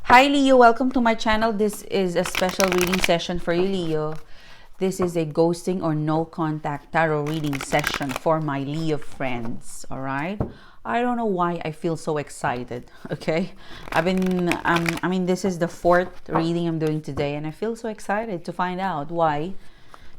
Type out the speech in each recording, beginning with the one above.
Hi Leo, welcome to my channel. This is a special reading session for you, Leo. This is a ghosting or no contact tarot reading session for my Leo friends. All right. I don't know why I feel so excited. Okay, this is the fourth reading I'm doing today, and I feel so excited to find out why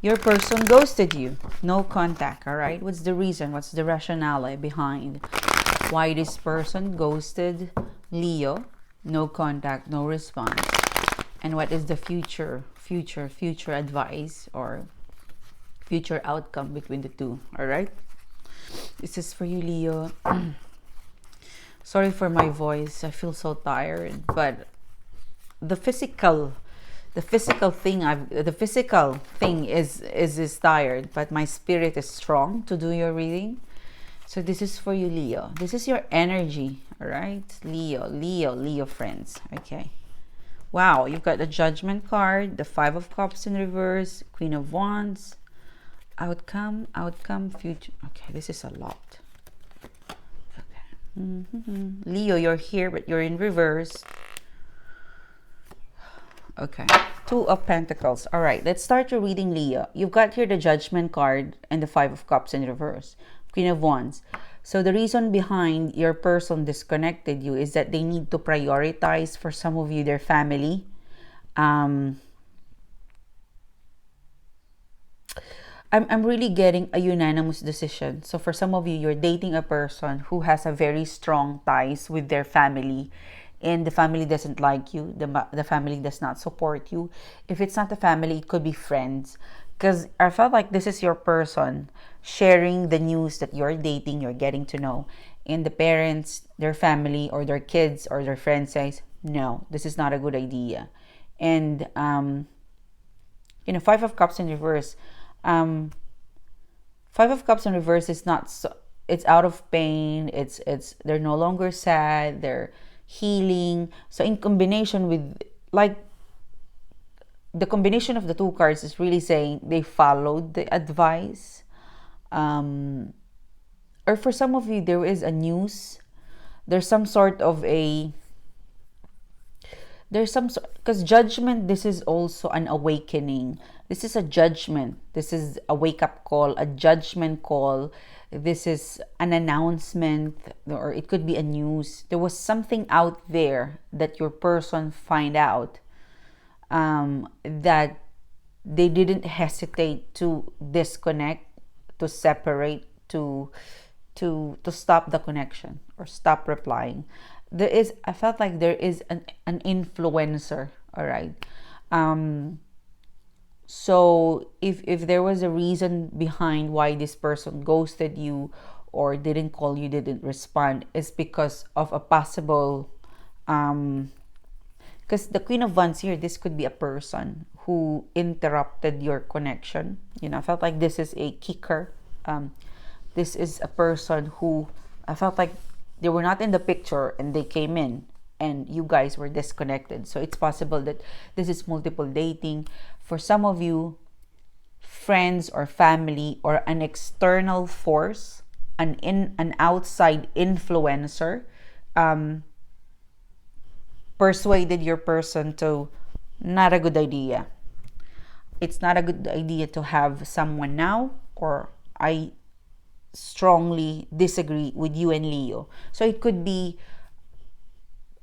your person ghosted you. No contact. All right. What's the reason? What's the rationale behind why this person ghosted Leo? No contact, no response. And what is the future advice or future outcome between the two? All right. This is for you, Leo. Sorry for my voice. I feel so tired, but the physical the physical thing is tired, but my spirit is strong to do your reading. So this is for you, Leo. This is your energy, all right? Leo friends, okay? Wow, you've got the Judgment card, the Five of Cups in reverse, Queen of Wands, outcome, future. Okay, this is a lot. Okay. Leo, you're here, but you're in reverse. Okay. Two of Pentacles. All right, let's start your reading, Leo. You've got here the Judgment card and the Five of Cups in reverse. Queen of Wands. So the reason behind your person disconnected you is that they need to prioritize, for some of you, their family. I'm really getting a unanimous decision. So for some of you, you're dating a person who has a very strong ties with their family, and the family doesn't like you, the family does not support you. If it's not the family, it could be friends, because I felt like this is your person sharing the news that you're dating, you're getting to know, and the parents, their family, or their kids, or their friends says, no, this is not a good idea. And Five of Cups in reverse. Five of Cups in reverse is not so, it's out of pain, it's they're no longer sad, they're healing. So in combination with, like, the combination of the two cards is really saying they followed the advice. Or for some of you, there is a news, there's some sort of a because judgment, this is also an awakening. This is a judgment, this is a wake-up call, a judgment call. This is an announcement, or it could be a news. There was something out there that your person find out, that they didn't hesitate to disconnect, to separate, to stop the connection or stop replying. I felt like there is an influencer. All right. So if there was a reason behind why this person ghosted you or didn't call you, didn't respond, it's because of a possible, because the Queen of Wands here, this could be a person who interrupted your connection. I felt like this is a kicker. This is a person who, I felt like they were not in the picture and they came in and you guys were disconnected. So it's possible that this is multiple dating. For some of you, friends or family or an external force, an outside influencer, persuaded your person to, not a good idea. It's not a good idea to have someone now, or I strongly disagree with you and Leo. So it could be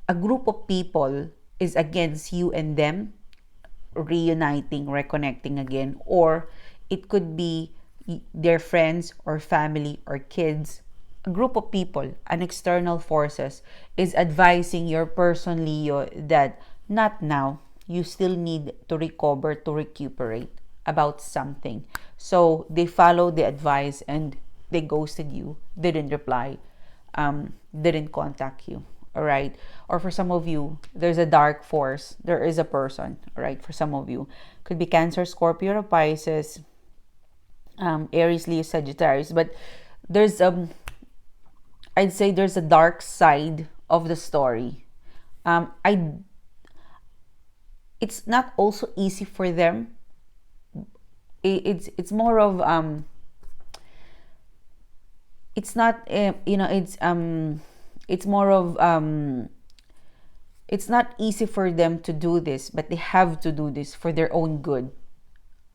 a group of people is against you and them reuniting, reconnecting again, or it could be their friends or family or kids. A group of people, an external forces, is advising your person, Leo, that not now, you still need to recover, to recuperate about something. So they followed the advice and they ghosted you, didn't reply, didn't contact you. All right. Or for some of you, there's a dark force, there is a person. All right. For some of you, could be Cancer, Scorpio, or Pisces, Aries, Leo, Sagittarius. But there's I'd say there's a dark side of the story. It's not also easy for them. It's more of it's not it's more of it's not easy for them to do this, but they have to do this for their own good.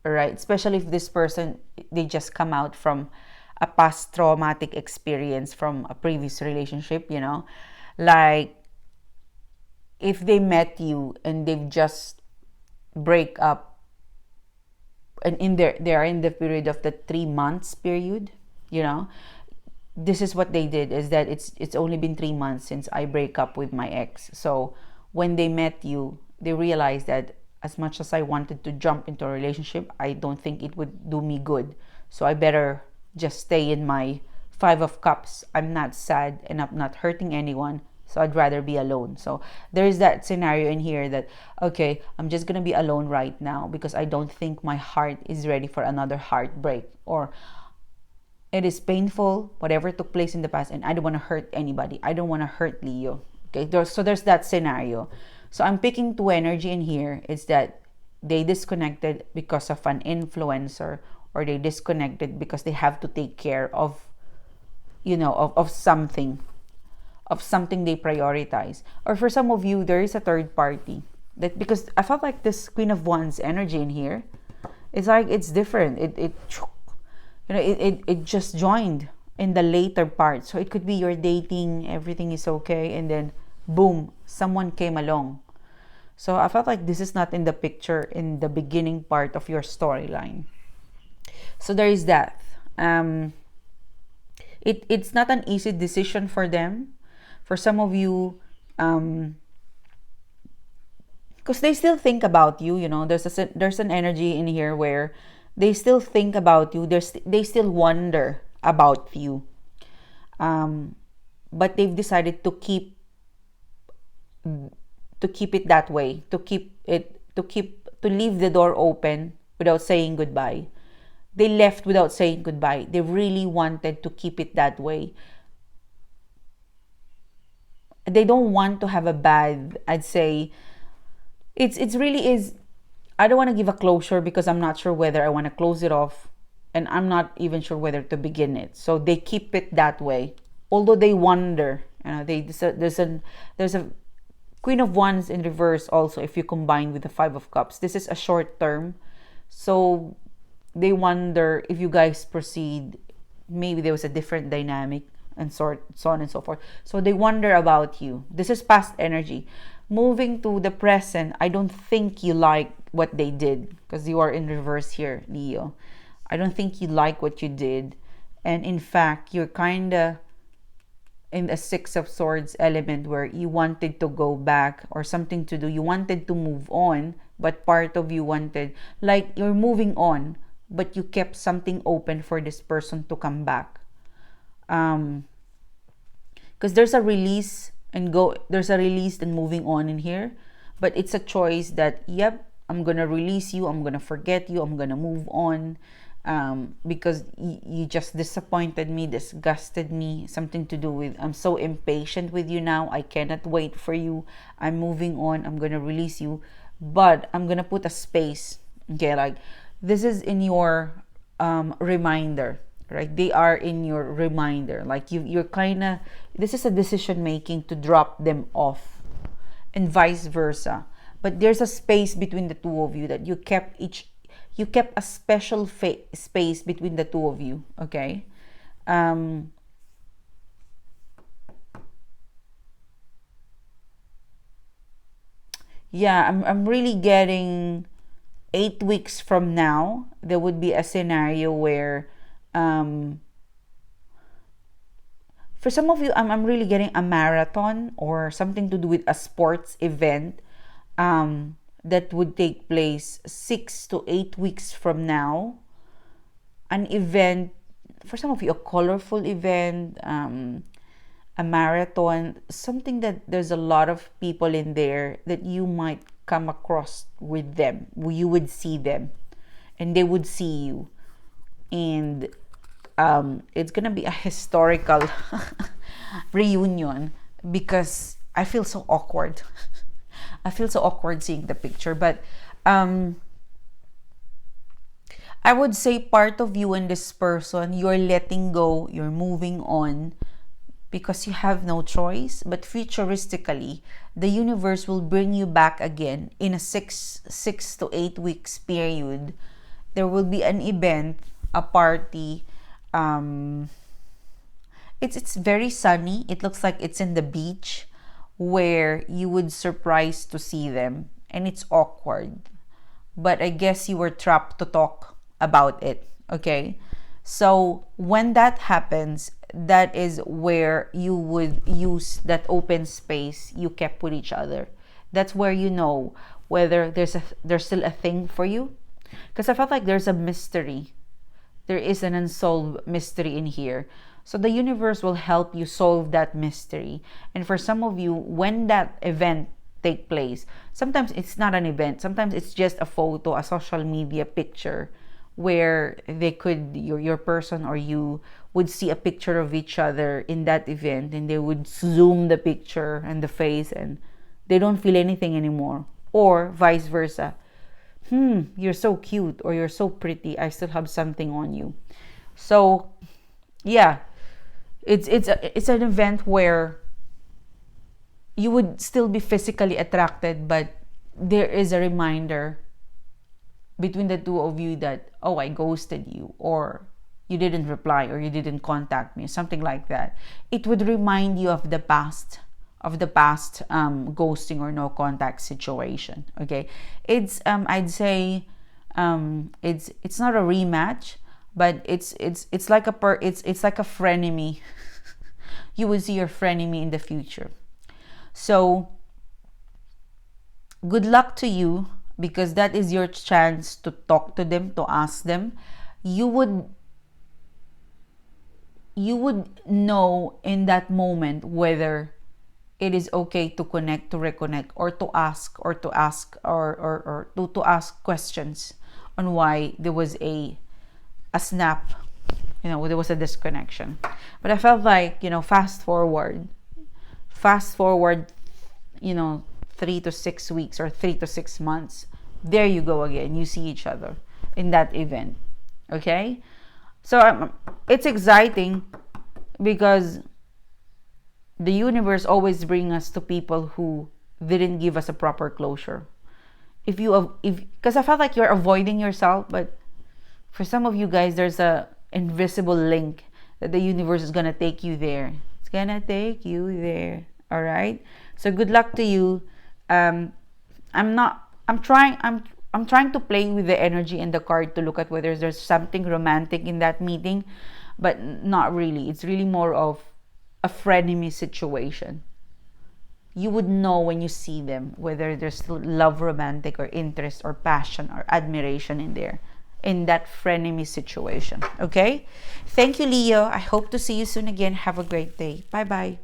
Right? Especially if this person, they just come out from a past traumatic experience from a previous relationship, like if they met you and they've just break up, and they are in the period of the 3 months period, this is what they did, is that it's only been 3 months since I break up with my ex. So when they met you, they realized that as much as I wanted to jump into a relationship, I don't think it would do me good. So I better just stay in my 5 of Cups. I'm not sad and I'm not hurting anyone. So I'd rather be alone. So there's that scenario in here that, okay, I'm just going to be alone right now because I don't think my heart is ready for another heartbreak. Or it is painful, whatever took place in the past, and I don't want to hurt anybody. I don't want to hurt Leo. Okay, so there's that scenario. So I'm picking two energy in here. It's that they disconnected because of an influencer, or they disconnected because they have to take care of, of something they prioritize. Or for some of you, there is a third party. That, because I felt like this Queen of Wands energy in here, it's like it's different. It just joined in the later part. So it could be you're dating, everything is okay, and then boom, someone came along. So I felt like this is not in the picture in the beginning part of your storyline. So there is that. It's not an easy decision for them. For some of you, because they still think about you. There's an energy in here where they still think about you. They still wonder about you. But they've decided to keep it that way, to leave the door open without saying goodbye. They left without saying goodbye. They really wanted to keep it that way. They don't want to have a bad, I'd say, it's really is, I don't want to give a closure because I'm not sure whether I want to close it off, and I'm not even sure whether to begin it. So they keep it that way, although they wonder. There's a Queen of Wands in reverse also, if you combine with the 5 of Cups. This is a short term, so they wonder if you guys proceed, maybe there was a different dynamic, and so on and so forth. So they wonder about you. This is past energy. Moving to the present, I don't think you like what they did, because you are in reverse here, Leo. I don't think you like what you did, and in fact, you're kind of in a 6 of Swords element where you wanted to go back or something to do. You wanted to move on, but part of you wanted, like, you're moving on, but you kept something open for this person to come back. Because there's a release and moving on in here, but it's a choice that, yep, I'm gonna release you, I'm gonna forget you, I'm gonna move on. Because you just disappointed me, disgusted me, something to do with, I'm so impatient with you now, I cannot wait for you, I'm moving on, I'm gonna release you, but I'm gonna put a space. Okay, like, this is in your reminder, right? They are in your reminder, like you're kind of, this is a decision making to drop them off, and vice versa. But there's a space between the two of you that you kept a special space between the two of you. Okay. Yeah, I'm really getting 8 weeks from now, there would be a scenario where, for some of you, I'm really getting a marathon or something to do with a sports event, that would take place 6 to 8 weeks from now. An event, for some of you, a colorful event, a marathon, something that there's a lot of people in there that you might come across with them. You would see them and they would see you. And it's gonna be a historical reunion, because I feel so awkward. I feel so awkward seeing the picture, but I would say part of you and this person, you're letting go, you're moving on, because you have no choice, but futuristically, the universe will bring you back again in a 6 to 8 weeks period. There will be an event, a party. It's very sunny. It looks like it's in the beach where you would surprise to see them, and it's awkward. But I guess you were trapped to talk about it, okay? So when that happens, that is where you would use that open space you kept with each other. That's where you know whether there's still a thing for you. Because I felt like there's a mystery. There is an unsolved mystery in here. So the universe will help you solve that mystery. And for some of you, when that event take place, sometimes it's not an event. Sometimes it's just a photo, a social media picture where they could, your person or you would see a picture of each other in that event, and they would zoom the picture and the face, and they don't feel anything anymore. Or vice versa. You're so cute, or you're so pretty, I still have something on you. So yeah, it's an event where you would still be physically attracted, but there is a reminder between the two of you that, oh, I ghosted you, or you didn't reply, or you didn't contact me, something like that. It would remind you of the past, ghosting or no contact situation. Okay, it's I'd say it's not a rematch, but it's like it's like a frenemy. You would see your frenemy in the future. So good luck to you, because that is your chance to talk to them, to ask them. You would know in that moment whether it is okay to connect, to reconnect, or to ask questions on why there was a snap, there was a disconnection. But I felt like, fast forward, 3 to 6 weeks or 3 to 6 months, there you go again, you see each other in that event. Okay, so it's exciting because the universe always brings us to people who didn't give us a proper closure. Because I felt like you're avoiding yourself, but for some of you guys, there's a invisible link that the universe is gonna take you there. It's gonna take you there. All right. So good luck to you. I'm trying to play with the energy and the card to look at whether there's something romantic in that meeting, but not really. It's really more of a frenemy situation. You would know when you see them whether there's still love, romantic, or interest, or passion, or admiration in there, in that frenemy situation. Okay? Thank you, Leo. I hope to see you soon again. Have a great day. Bye-bye.